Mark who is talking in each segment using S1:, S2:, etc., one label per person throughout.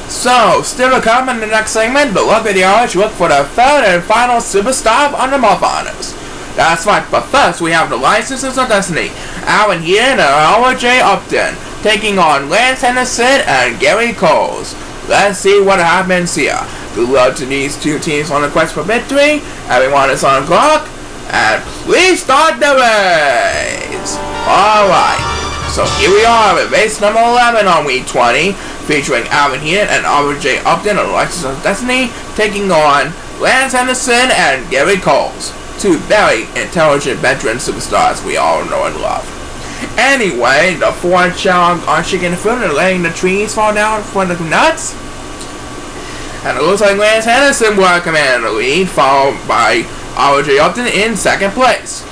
S1: So, still to come in the next segment, but look at the orange look for the third and final superstar on the Muff Honors. That's right, but first we have the Licenses of Destiny, Alan here and RJ Upton, taking on Lance Henderson and Gary Coles. Let's see what happens here. Good luck to these two teams on the quest for victory. Everyone is on the clock, and please start the race. Alright, so here we are at race number 11 on week 20, featuring Alan Heenan and RJ Upton of Licenses of Destiny, taking on Lance Henderson and Gary Coles. Two very intelligent veteran superstars we all know and love. Anyway, the four Chao are shaking the foot and letting the trees fall down for the nuts. And it looks like Lance Henderson will command the lead, followed by RJ Upton in second place.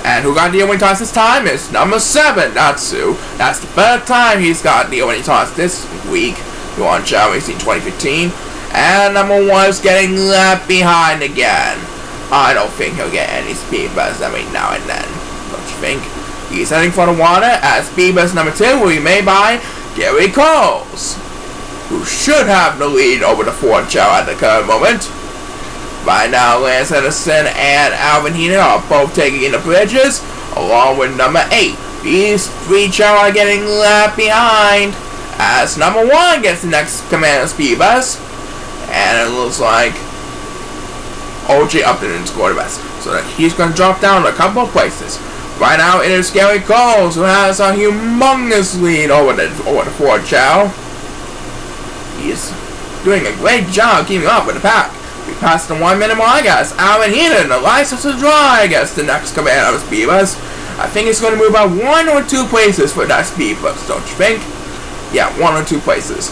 S1: And who got the opening toss this time is number 7, Natsu. That's the third time he's got the opening toss this week. Who on Chao Racing 2015. And number 1 is getting left behind again. I don't think he'll get any speed buzz every now and then, don't you think? He's heading for the water as speed buzz number 2 will be made by Gary Coles, who should have the lead over the Ford Chao at the current moment. By now, Lance Henderson and Alvin Heenan are both taking in the bridges, along with number 8. These 3 Chao are getting left behind as number 1 gets the next command of speed buzz, and it looks like RJ Upton scored the best, so that he's going to drop down a couple of places. Right now it is Gary Coles who has a humongous lead over the Ford Chao. He's doing a great job keeping up with the pack. We passed the 1 minute mark as Alan Heenan, the license to drive, gets the next command of speed bus. I think it's going to move out 1 or 2 places for that speed bus, don't you think? Yeah, 1 or 2 places.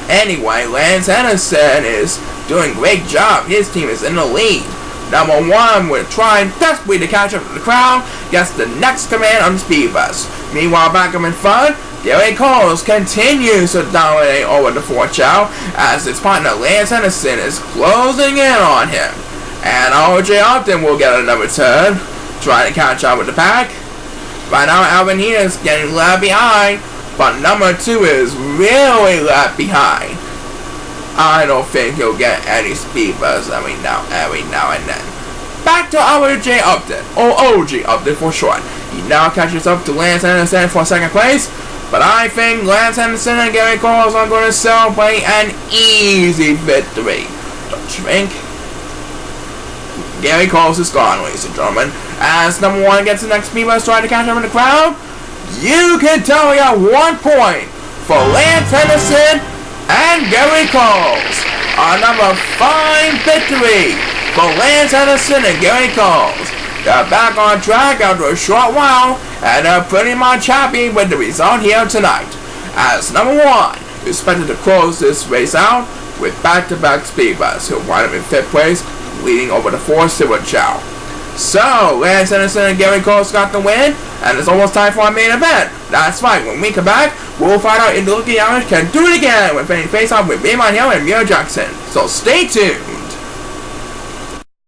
S1: Anyway, Lance Henderson is doing a great job. His team is in the lead. Number 1 will try desperately to catch up to the crowd, gets the next command on the speed bus. Meanwhile, back up in front, Gary Coles continues to dominate over the Ford Chao as his partner Lance Henderson is closing in on him. And RJ Upton will get another turn, trying to catch up with the pack. Right now, Alvin Heenan is getting left behind, but number 2 is really left behind. I don't think he'll get any speed buzz every now and then. Back to RJ Upton, or OG Upton for short. He now catches up to Lance Henderson for second place, but I think Lance Henderson and Gary Coles are going to celebrate an easy victory. Don't you think? Gary Coles is gone, ladies and gentlemen. As number 1 gets the next speed bus trying to catch up in the crowd, you can tell we got 1 point for Lance Henderson and Gary Coles. Another fine victory for Lance Henderson and Gary Coles. They're back on track after a short while, and they're pretty much happy with the result here tonight, as number 1 is expected to close this race out with back-to-back speed bus, who'll wind up in 5th place, leading over the 4 Silver Chao. So, Lance Henderson and Gary Coles got the win, and it's almost time for our main event. That's right, when we come back, we'll find out if the Lucky Irish can do it again with any face-off with Raymond Hill and Muir Jackson. So stay tuned.